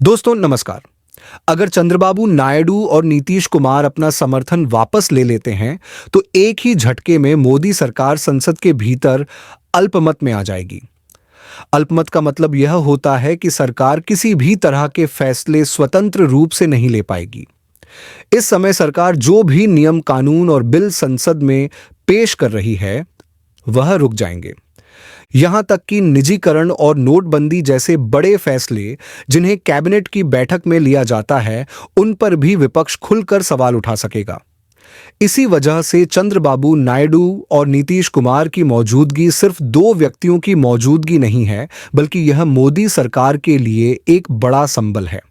दोस्तों नमस्कार। अगर चंद्रबाबू नायडू और नीतीश कुमार अपना समर्थन वापस ले लेते हैं तो एक ही झटके में मोदी सरकार संसद के भीतर अल्पमत में आ जाएगी। अल्पमत का मतलब यह होता है कि सरकार किसी भी तरह के फैसले स्वतंत्र रूप से नहीं ले पाएगी। इस समय सरकार जो भी नियम कानून और बिल संसद में पेश कर रही है वह रुक जाएंगे। यहां तक कि निजीकरण और नोटबंदी जैसे बड़े फैसले जिन्हें कैबिनेट की बैठक में लिया जाता है, उन पर भी विपक्ष खुलकर सवाल उठा सकेगा। इसी वजह से चंद्रबाबू नायडू और नीतीश कुमार की मौजूदगी सिर्फ दो व्यक्तियों की मौजूदगी नहीं है, बल्कि यह मोदी सरकार के लिए एक बड़ा संबल है।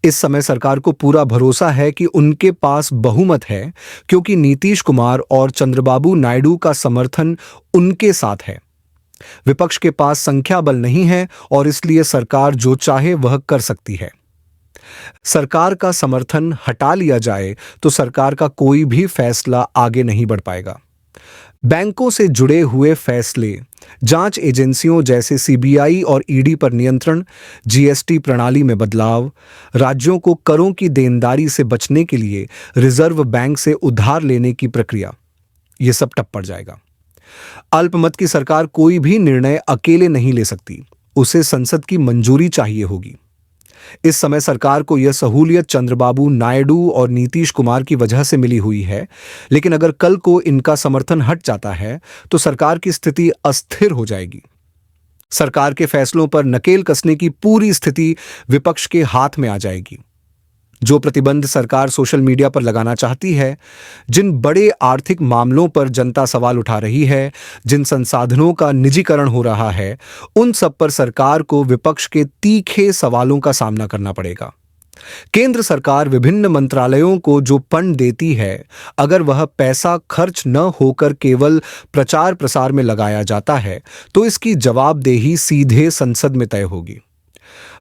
इस समय सरकार को पूरा भरोसा है कि उनके पास बहुमत है, क्योंकि नीतीश कुमार और चंद्रबाबू नायडू का समर्थन उनके साथ है। विपक्ष के पास संख्या बल नहीं है और इसलिए सरकार जो चाहे वह कर सकती है। सरकार का समर्थन हटा लिया जाए तो सरकार का कोई भी फैसला आगे नहीं बढ़ पाएगा। बैंकों से जुड़े हुए फैसले, जांच एजेंसियों जैसे सीबीआई और ईडी पर नियंत्रण, जीएसटी प्रणाली में बदलाव, राज्यों को करों की देनदारी से बचने के लिए रिजर्व बैंक से उधार लेने की प्रक्रिया, यह सब टप पड़ जाएगा। अल्पमत की सरकार कोई भी निर्णय अकेले नहीं ले सकती, उसे संसद की मंजूरी चाहिए होगी। इस समय सरकार को यह सहूलियत चंद्रबाबू नायडू और नीतीश कुमार की वजह से मिली हुई है, लेकिन अगर कल को इनका समर्थन हट जाता है तो सरकार की स्थिति अस्थिर हो जाएगी। सरकार के फैसलों पर नकेल कसने की पूरी स्थिति विपक्ष के हाथ में आ जाएगी। जो प्रतिबंध सरकार सोशल मीडिया पर लगाना चाहती है, जिन बड़े आर्थिक मामलों पर जनता सवाल उठा रही है, जिन संसाधनों का निजीकरण हो रहा है, उन सब पर सरकार को विपक्ष के तीखे सवालों का सामना करना पड़ेगा। केंद्र सरकार विभिन्न मंत्रालयों को जो फंड देती है, अगर वह पैसा खर्च न होकर केवल प्रचार प्रसार में लगाया जाता है तो इसकी जवाबदेही सीधे संसद में तय होगी।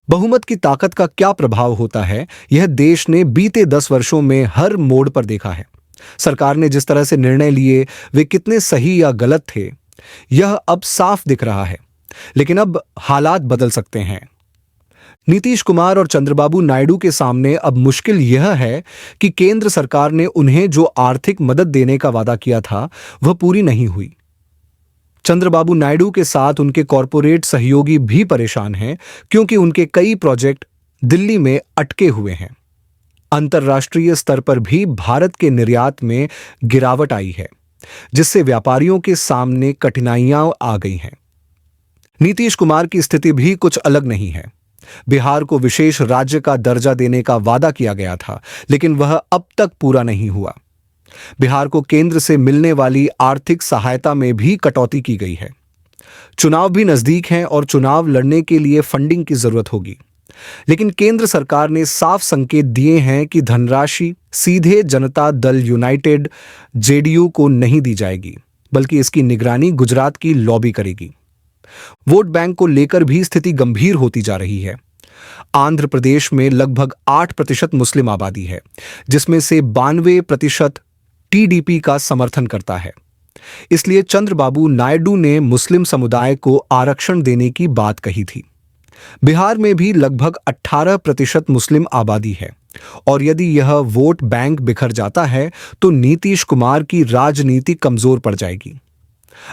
बहुमत की ताकत का क्या प्रभाव होता है, यह देश ने बीते 10 वर्षों में हर मोड़ पर देखा है। सरकार ने जिस तरह से निर्णय लिए वे कितने सही या गलत थे, यह अब साफ दिख रहा है, लेकिन अब हालात बदल सकते हैं। नीतीश कुमार और चंद्रबाबू नायडू के सामने अब मुश्किल यह है कि केंद्र सरकार ने उन्हें जो आर्थिक मदद देने का वादा किया था वह पूरी नहीं हुई। चंद्रबाबू नायडू के साथ उनके कॉरपोरेट सहयोगी भी परेशान हैं, क्योंकि उनके कई प्रोजेक्ट दिल्ली में अटके हुए हैं। अंतर्राष्ट्रीय स्तर पर भी भारत के निर्यात में गिरावट आई है, जिससे व्यापारियों के सामने कठिनाइयां आ गई हैं। नीतीश कुमार की स्थिति भी कुछ अलग नहीं है। बिहार को विशेष राज्य का दर्जा देने का वादा किया गया था, लेकिन वह अब तक पूरा नहीं हुआ। बिहार को केंद्र से मिलने वाली आर्थिक सहायता में भी कटौती की गई है। चुनाव भी नजदीक हैं और चुनाव लड़ने के लिए फंडिंग की जरूरत होगी, लेकिन केंद्र सरकार ने साफ संकेत दिए हैं कि धनराशि सीधे जनता दल यूनाइटेड जेडीयू को नहीं दी जाएगी, बल्कि इसकी निगरानी गुजरात की लॉबी करेगी। वोट बैंक को लेकर भी स्थिति गंभीर होती जा रही है। आंध्र प्रदेश में लगभग 8% मुस्लिम आबादी है, जिसमें से 92% टीडीपी का समर्थन करता है। इसलिए चंद्रबाबू नायडू ने मुस्लिम समुदाय को आरक्षण देने की बात कही थी। बिहार में भी लगभग 18% मुस्लिम आबादी है, और यदि यह वोट बैंक बिखर जाता है तो नीतीश कुमार की राजनीति कमजोर पड़ जाएगी।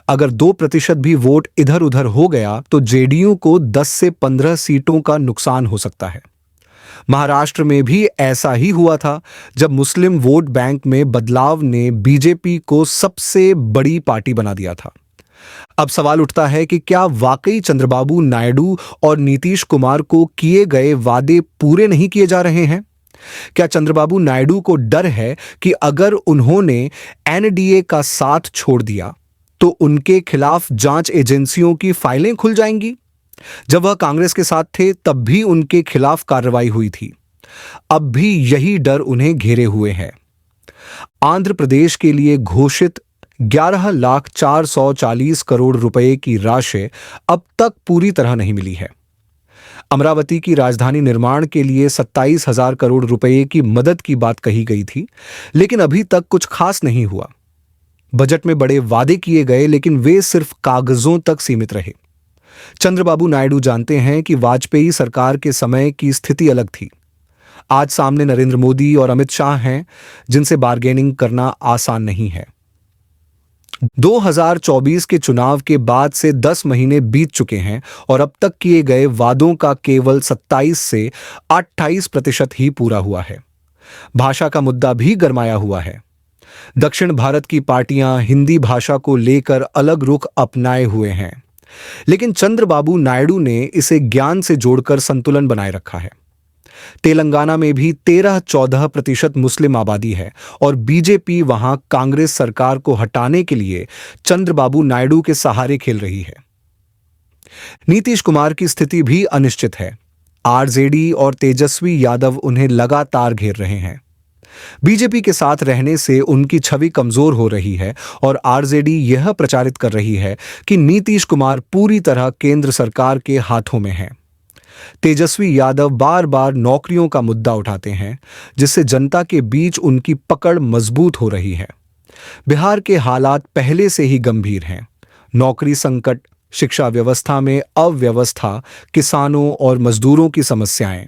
अगर 2% भी वोट इधर उधर हो गया तो जेडीयू को 10 से 15 सीटों का नुकसान हो सकता है। महाराष्ट्र में भी ऐसा ही हुआ था, जब मुस्लिम वोट बैंक में बदलाव ने बीजेपी को सबसे बड़ी पार्टी बना दिया था। अब सवाल उठता है कि क्या वाकई चंद्रबाबू नायडू और नीतीश कुमार को किए गए वादे पूरे नहीं किए जा रहे हैं? क्या चंद्रबाबू नायडू को डर है कि अगर उन्होंने एनडीए का साथ छोड़ दिया तो उनके खिलाफ जांच एजेंसियों की फाइलें खुल जाएंगी? जब वह कांग्रेस के साथ थे तब भी उनके खिलाफ कार्रवाई हुई थी। अब भी यही डर उन्हें घेरे हुए है। आंध्र प्रदेश के लिए घोषित 11,440 करोड़ रुपए की राशि अब तक पूरी तरह नहीं मिली है। अमरावती की राजधानी निर्माण के लिए 27,000 करोड़ रुपए की मदद की बात कही गई थी, लेकिन अभी तक कुछ खास नहीं हुआ। बजट में बड़े वादे किए गए, लेकिन वे सिर्फ कागजों तक सीमित रहे। चंद्रबाबू नायडू जानते हैं कि वाजपेयी सरकार के समय की स्थिति अलग थी। आज सामने नरेंद्र मोदी और अमित शाह हैं, जिनसे बार्गेनिंग करना आसान नहीं है। 2024 के चुनाव के बाद से 10 महीने बीत चुके हैं और अब तक किए गए वादों का केवल 27 से 28% ही पूरा हुआ है। भाषा का मुद्दा भी गरमाया हुआ है। दक्षिण भारत की पार्टियां हिंदी भाषा को लेकर अलग रुख अपनाए हुए हैं, लेकिन चंद्रबाबू नायडू ने इसे ज्ञान से जोड़कर संतुलन बनाए रखा है। तेलंगाना में भी 13-14% मुस्लिम आबादी है और बीजेपी वहां कांग्रेस सरकार को हटाने के लिए चंद्रबाबू नायडू के सहारे खेल रही है। नीतीश कुमार की स्थिति भी अनिश्चित है। आरजेडी और तेजस्वी यादव उन्हें लगातार घेर रहे हैं। बीजेपी के साथ रहने से उनकी छवि कमजोर हो रही है और आरजेडी यह प्रचारित कर रही है कि नीतीश कुमार पूरी तरह केंद्र सरकार के हाथों में हैं। तेजस्वी यादव बार बार नौकरियों का मुद्दा उठाते हैं, जिससे जनता के बीच उनकी पकड़ मजबूत हो रही है। बिहार के हालात पहले से ही गंभीर हैं। नौकरी संकट, शिक्षा व्यवस्था में अव्यवस्था, किसानों और मजदूरों की समस्याएं,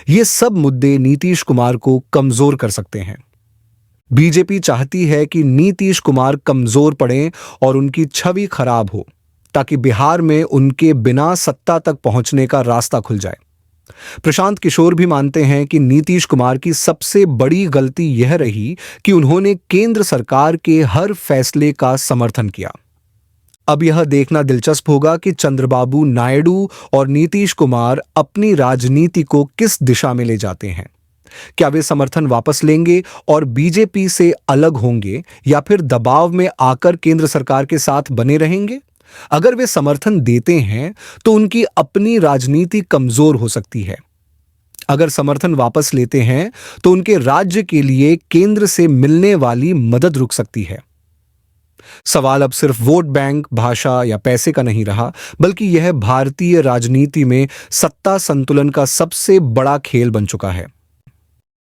ये सब मुद्दे नीतीश कुमार को कमजोर कर सकते हैं। बीजेपी चाहती है कि नीतीश कुमार कमजोर पड़ें और उनकी छवि खराब हो, ताकि बिहार में उनके बिना सत्ता तक पहुंचने का रास्ता खुल जाए। प्रशांत किशोर भी मानते हैं कि नीतीश कुमार की सबसे बड़ी गलती यह रही कि उन्होंने केंद्र सरकार के हर फैसले का समर्थन किया। अब यह देखना दिलचस्प होगा कि चंद्रबाबू नायडू और नीतीश कुमार अपनी राजनीति को किस दिशा में ले जाते हैं। क्या वे समर्थन वापस लेंगे और बीजेपी से अलग होंगे, या फिर दबाव में आकर केंद्र सरकार के साथ बने रहेंगे? अगर वे समर्थन देते हैं तो उनकी अपनी राजनीति कमजोर हो सकती है। अगर समर्थन वापस लेते हैं तो उनके राज्य के लिए केंद्र से मिलने वाली मदद रुक सकती है। सवाल अब सिर्फ वोट बैंक, भाषा या पैसे का नहीं रहा, बल्कि यह भारतीय राजनीति में सत्ता संतुलन का सबसे बड़ा खेल बन चुका है।